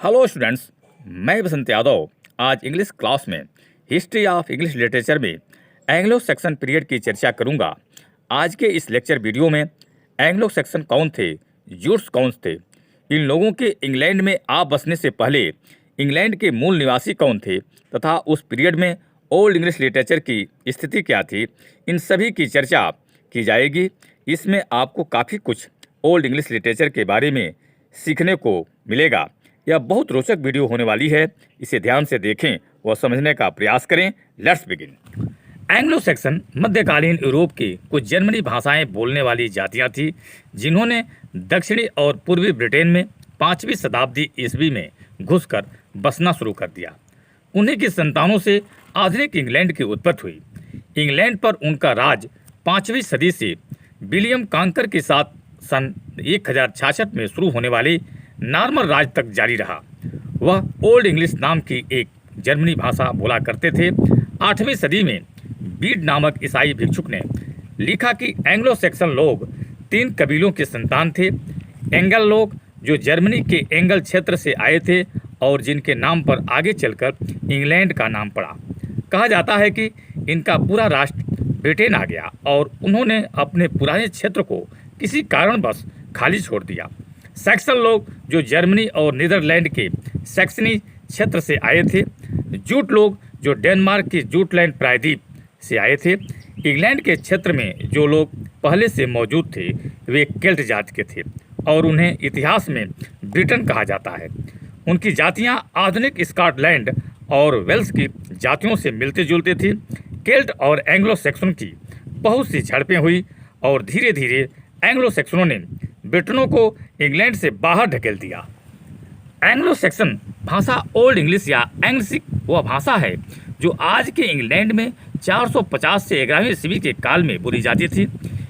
Hello students, मैं बसंत यादव आज English class में हिस्ट्री ऑफ इंग्लिश लिटरेचर में एंग्लो सैक्सन पीरियड की चर्चा करूंगा। आज के इस लेक्चर वीडियो में एंग्लो सैक्सन कौन थे, जूट्स कौन थे, इन लोगों के इंग्लैंड में आ बसने से पहले इंग्लैंड के मूल निवासी कौन थे तथा उस पीरियड में ओल्ड इंग्लिश लिटरेचर की स्थिति क्या थी, इन सभी की चर्चा की जाएगी। इसमें आपको काफ़ी कुछ ओल्ड इंग्लिश लिटरेचर के बारे में सीखने को मिलेगा। यह बहुत रोचक वीडियो होने वाली है, इसे ध्यान से देखें और समझने का प्रयास करें। Let's begin. एंग्लो सैक्सन मध्यकालीन यूरोप की कुछ जर्मनी भाषाएं बोलने वाली जातियां थी, जिन्होंने दक्षिणी और पूर्वी ब्रिटेन में 5वीं शताब्दी ईस्वी में घुसकर बसना शुरू कर दिया। उन्हीं की संतानों से आधुनिक इंग्लैंड की उत्पत्ति हुई। इंग्लैंड पर उनका राज 5वीं सदी से विलियम कांकर के साथ सन 1066 में शुरू होने वाले नॉर्मन राज तक जारी रहा। वह ओल्ड इंग्लिश नाम की एक जर्मनी भाषा बोला करते थे। 8वीं सदी में बीड नामक ईसाई भिक्षुक ने लिखा कि एंग्लो सैक्सन लोग 3 कबीलों के संतान थे। एंगल लोग जो जर्मनी के एंगल क्षेत्र से आए थे और जिनके नाम पर आगे चलकर इंग्लैंड का नाम पड़ा। कहा जाता है कि इनका पूरा राष्ट्र ब्रिटेन आ गया और उन्होंने अपने पुराने क्षेत्र को किसी कारणवश खाली छोड़ दिया। सैक्सन लोग जो जर्मनी और नीदरलैंड के सैक्सनी क्षेत्र से आए थे। जूट लोग जो डेनमार्क की जूटलैंड प्रायद्वीप से आए थे। इंग्लैंड के क्षेत्र में जो लोग पहले से मौजूद थे वे केल्ट जाति के थे और उन्हें इतिहास में ब्रिटेन कहा जाता है। उनकी जातियां आधुनिक स्कॉटलैंड और वेल्स की जातियों से मिलते जुलते थी। केल्ट और एंग्लो सैक्सन की बहुत सी झड़पें हुई और धीरे धीरे एंग्लो सैक्सनों ने ब्रिटनों को इंग्लैंड से बाहर ढकेल दिया। एंग्लो सैक्सन भाषा ओल्ड इंग्लिश या एंग्लिश वह भाषा है जो आज के इंग्लैंड में 450 से 11वीं ईस्वी के काल में बोली जाती थी।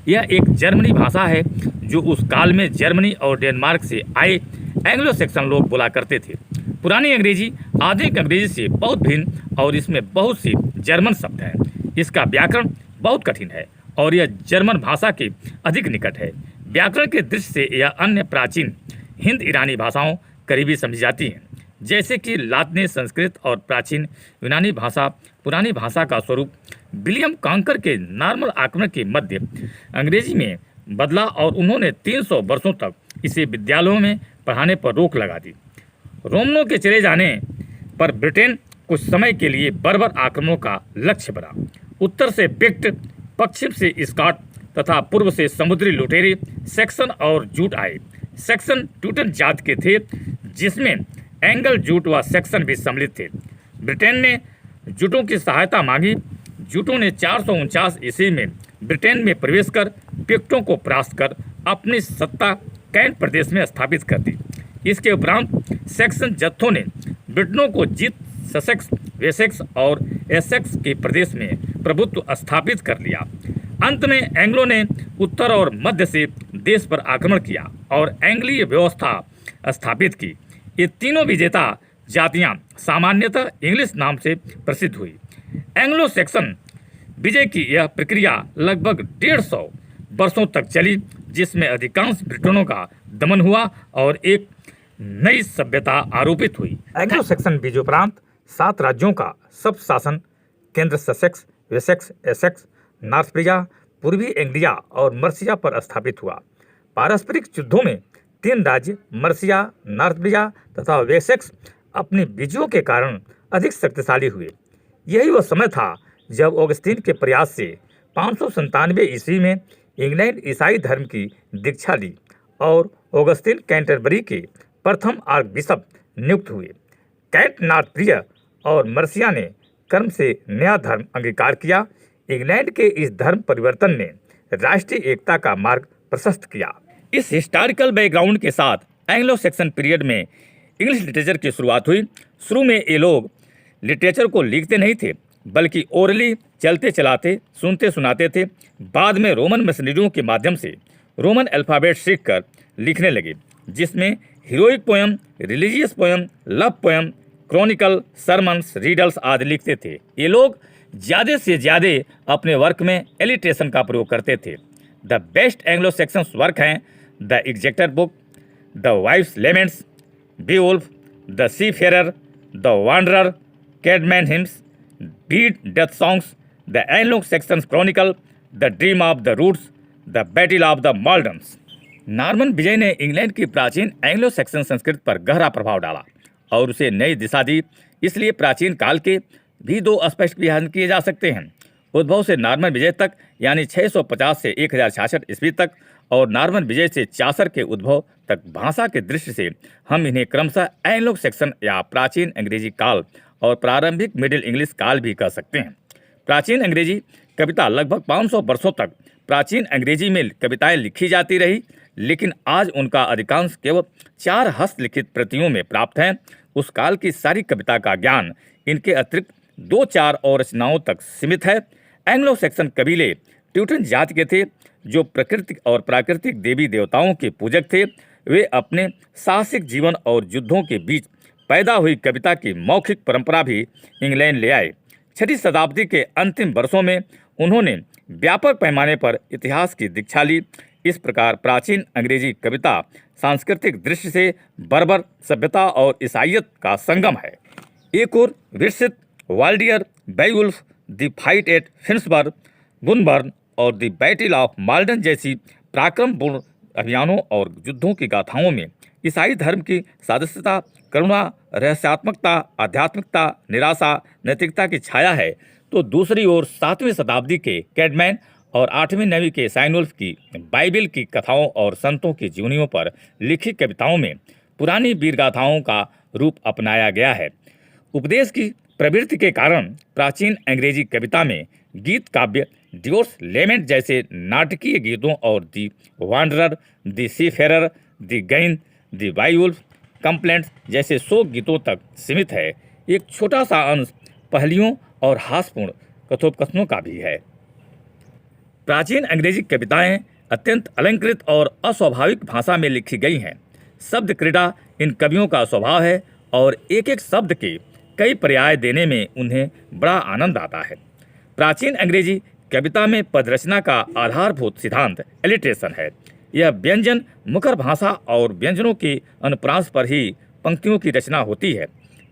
यह एक जर्मनी भाषा है जो उस काल में जर्मनी और डेनमार्क से आए एंग्लो सैक्सन लोग बोला करते थे। पुरानी अंग्रेजी आधुनिक अंग्रेजी से बहुत भिन्न और इसमें बहुत सी जर्मन शब्द हैं। इसका व्याकरण बहुत कठिन है और यह जर्मन भाषा के अधिक निकट है। व्याकरण के दृष्टि से यह अन्य प्राचीन हिंद ईरानी भाषाओं करीबी समझी जाती हैं, जैसे कि लातिनी, संस्कृत और प्राचीन यूनानी भाषा। पुरानी भाषा का स्वरूप विलियम कांकर के नॉर्मन आक्रमण के मध्य अंग्रेजी में बदला और उन्होंने 300 वर्षों तक इसे विद्यालयों में पढ़ाने पर रोक लगा दी। रोमनों के चले जाने पर ब्रिटेन कुछ समय के लिए बर्बर आक्रमणों का लक्ष्य बना। उत्तर से पिक्ट, पश्चिम से स्कॉट तथा पूर्व से समुद्री लुटेरे सैक्सन और जूट आए। सैक्सन ट्यूटन जात के थे, जिसमें एंगल, जूट व सैक्सन भी सम्मिलित थे। ब्रिटेन ने जूटों की सहायता मांगी। जूटों ने 449 ईस्वी में ब्रिटेन में प्रवेश कर पिक्टों को परास्त कर अपनी सत्ता कैंट प्रदेश में स्थापित कर दी। इसके उपरांत सैक्सन जत्थों ने ब्रिटनों को जीत ससेक्स, वेसेक्स और एसेक्स के प्रदेश में प्रभुत्व स्थापित कर लिया। अंत में एंग्लो ने उत्तर और मध्य से देश पर आक्रमण किया और एंग्लीय व्यवस्था स्थापित की। ये तीनों विजेता जातियां सामान्यतः इंग्लिश नाम से प्रसिद्ध हुई। एंग्लो सैक्सन विजय की यह प्रक्रिया लगभग 150 वर्षों तक चली, जिसमें अधिकांश ब्रिटनों का दमन हुआ और एक नई सभ्यता आरोपित हुई। एंग्लो सैक्सन विजयोपरांत 7 राज्यों का सब शासन केंद्र ससेक्स, वेसेक्स, एसेक्स, नॉर्थब्रिया, पूर्वी एंग्लिया और मर्सिया पर स्थापित हुआ। पारस्परिक युद्धों में 3 राज्य मर्सिया, नॉर्थब्रिया तथा वेसेक्स अपनी विजयों के कारण अधिक शक्तिशाली हुए। यही वह समय था जब ऑगस्टीन के प्रयास से 597 ईस्वी में इंग्लैंड ईसाई धर्म की दीक्षा ली और ऑगस्टीन कैंटरबरी के प्रथम आर्क बिशप नियुक्त हुए। कैंट, नॉर्थब्रिया और मर्सिया ने कर्म से नया धर्म अंगीकार किया। इंग्लैंड के इस धर्म परिवर्तन ने राष्ट्रीय एकता का मार्ग प्रशस्त किया। इस हिस्टोरिकल बैकग्राउंड के साथ एंग्लो सैक्सन पीरियड में इंग्लिश लिटरेचर की शुरुआत हुई। शुरू में ये लोग लिटरेचर को लिखते नहीं थे, बल्कि ओरली चलते चलाते सुनते सुनाते थे। बाद में रोमन मिशनरियों के माध्यम से रोमन अल्फ़ाबेट सीखकर लिखने लगे, जिसमें heroic poem, religious poem, love poem, Chronicle, sermons, riddles आदि लिखते थे। ये लोग ज़्यादा से ज़्यादा अपने वर्क में एलिट्रेशन का प्रयोग करते थे। The best Anglo Saxons work हैं the Exeter book, the wife's laments, Beowulf, the seafarer, the wanderer, Caedmon hymns, Bede death songs, the Anglo Saxon chronicle, the dream of the roots, the battle of the Maldons. Norman विजय ने England की प्राचीन Anglo section संस्कृति पर गहरा प्रभाव डाला और उसे नई दिशा दी। इसलिए प्राचीन काल के भी दो स्पष्ट विभाजन किए जा सकते हैं, उद्भव से नॉर्मन विजय तक यानी 650 से 1066 ईस्वी तक, और नॉर्मन विजय से चासर के उद्भव तक। भाषा के दृष्टि से हम इन्हें क्रमशः एंग्लो सेक्सन या प्राचीन अंग्रेजी काल और प्रारंभिक मिडिल इंग्लिश काल भी कह सकते हैं। प्राचीन अंग्रेजी कविता लगभग 500 वर्षों तक प्राचीन अंग्रेजी में कविताएं लिखी जाती रही, लेकिन आज उनका अधिकांश केवल 4 हस्तलिखित प्रतियों में प्राप्त है। उस काल की सारी कविता का ज्ञान इनके अतिरिक्त 2-4 और रचनाओं तक सीमित है। एंग्लो सेक्सन कबीले ट्यूटन जाति के थे, जो प्रकृति और प्राकृतिक देवी देवताओं के पूजक थे। वे अपने साहसिक जीवन और युद्धों के बीच पैदा हुई कविता की मौखिक परंपरा भी इंग्लैंड ले आए। 6वीं शताब्दी के अंतिम वर्षों में उन्होंने व्यापक पैमाने पर इतिहास की दीक्षा ली। इस प्रकार प्राचीन अंग्रेजी कविता सांस्कृतिक दृष्टि से बर्बर सभ्यता और ईसाइयत का संगम है। एक और विरसित, वाल्डियर, बेवुल्फ, द फाइट एट फिन्सबर्ग, बुनबर्न और द बैटल ऑफ माल्डन जैसी पराक्रमपूर्ण अभियानों और युद्धों की गाथाओं में ईसाई धर्म की सदस्यता, करुणा, रहस्यात्मकता, आध्यात्मिकता, निराशा, नैतिकता की छाया है। तो दूसरी ओर 7वीं शताब्दी के कैडमैन और 8वीं 9वीं के साइनवुल्फ की बाइबिल की कथाओं और संतों की जीवनियों पर लिखी कविताओं में पुरानी वीरगाथाओं का रूप अपनाया गया है। उपदेश की प्रवृत्ति के कारण प्राचीन अंग्रेजी कविता में गीत काव्य, डिवोर्स लेमेंट जैसे नाटकीय गीतों और दी वांडरर, दी सीफेरर, दी गैन, दी बाइवुल्फ कंप्लेंट्स जैसे शोक गीतों तक सीमित है। एक छोटा सा अंश पहेलियों और हास्यपूर्ण कथोपकथनों का भी है। प्राचीन अंग्रेजी कविताएं अत्यंत अलंकृत और अस्वाभाविक भाषा में लिखी गई हैं। शब्द क्रीड़ा इन कवियों का स्वभाव है और एक एक शब्द के कई पर्याय देने में उन्हें बड़ा आनंद आता है। प्राचीन अंग्रेजी कविता में पद रचना का आधारभूत सिद्धांत एलिट्रेशन है। यह व्यंजन मुखर भाषा और व्यंजनों के अनुप्रास पर ही पंक्तियों की रचना होती है।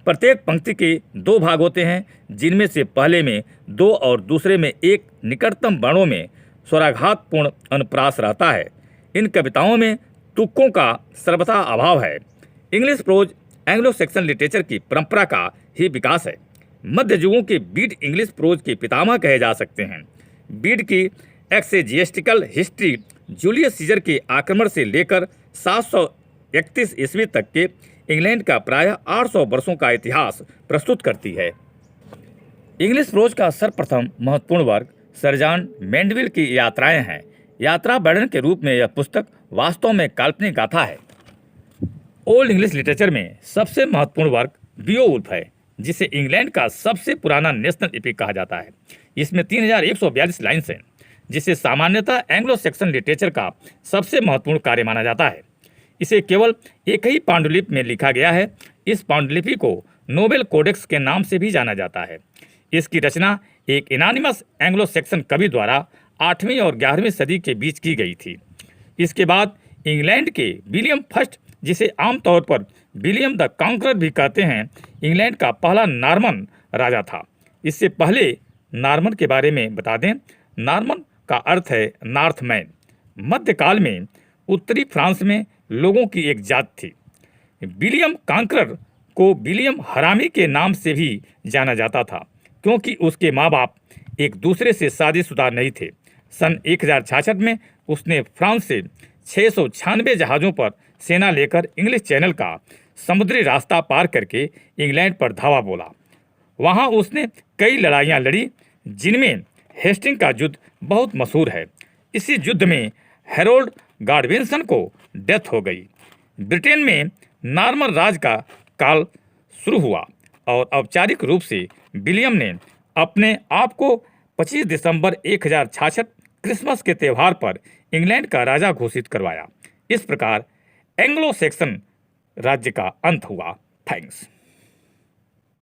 प्रत्येक पंक्ति के 2 भाग होते हैं, जिनमें से पहले में 2 और दूसरे में 1 निकटतम वर्णों में स्वराघातपूर्ण अनुप्रास रहता है। इन कविताओं में तुक्कों का सर्वथा अभाव है। English pros Anglo section literature की परंपरा का ही विकास है। मध्य युगों के बीट इंग्लिश प्रोज के पितामह कहे जा सकते हैं। बीट की एक्सेजिएस्टिकल हिस्ट्री जूलियस सीजर के आक्रमण से लेकर 731 ईस्वी तक के इंग्लैंड का प्रायः 800 वर्षों का इतिहास प्रस्तुत करती है। इंग्लिश प्रोज का सर्वप्रथम महत्वपूर्ण वर्ग सर जॉन मैंडविल की यात्राएं हैं। यात्रा वर्णन के रूप में यह पुस्तक वास्तव में काल्पनिक गाथा है। ओल्ड इंग्लिश लिटरेचर में सबसे महत्वपूर्ण वर्क बियोवुल्फ है, जिसे इंग्लैंड का सबसे पुराना नेशनल एपिक कहा जाता है। इसमें 3142 लाइन्स हैं, जिसे सामान्यतः एंग्लो सेक्सन लिटरेचर का सबसे महत्वपूर्ण कार्य माना जाता है। इसे केवल एक ही पांडुलिपि में लिखा गया है। इस पांडुलिपि को नोबेल कोडेक्स के नाम से भी जाना जाता है। इसकी रचना एक एनानिमस एंग्लो सेक्सन कवि द्वारा 8वीं और 11वीं सदी के बीच की गई थी। इसके बाद इंग्लैंड के विलियम फर्स्ट, जिसे आमतौर पर विलियम द कॉन्करर भी कहते हैं, इंग्लैंड का पहला नॉर्मन राजा था। इससे पहले नॉर्मन के बारे में बता दें, नॉर्मन का अर्थ है नॉर्थमैन। मध्यकाल में उत्तरी फ्रांस में लोगों की एक जात थी। विलियम कॉन्करर को विलियम हरामी के नाम से भी जाना जाता था, क्योंकि उसके माँ बाप एक दूसरे से शादीशुदा नहीं थे। सन 1066 में उसने फ्रांस से 696 जहाज़ों पर सेना लेकर इंग्लिश चैनल का समुद्री रास्ता पार करके इंग्लैंड पर धावा बोला। वहाँ उसने कई लड़ाइयाँ लड़ी, जिनमें हेस्टिंग का युद्ध बहुत मशहूर है। इसी युद्ध में हैरोल्ड गॉडविंसन को डेथ हो गई। ब्रिटेन में नॉर्मन राज का काल शुरू हुआ और औपचारिक रूप से विलियम ने अपने आप को 25 दिसंबर 1066 क्रिसमस के त्यौहार पर इंग्लैंड का राजा घोषित करवाया। इस प्रकार एंग्लो सेक्सन राज्य का अंत हुआ। थैंक्स।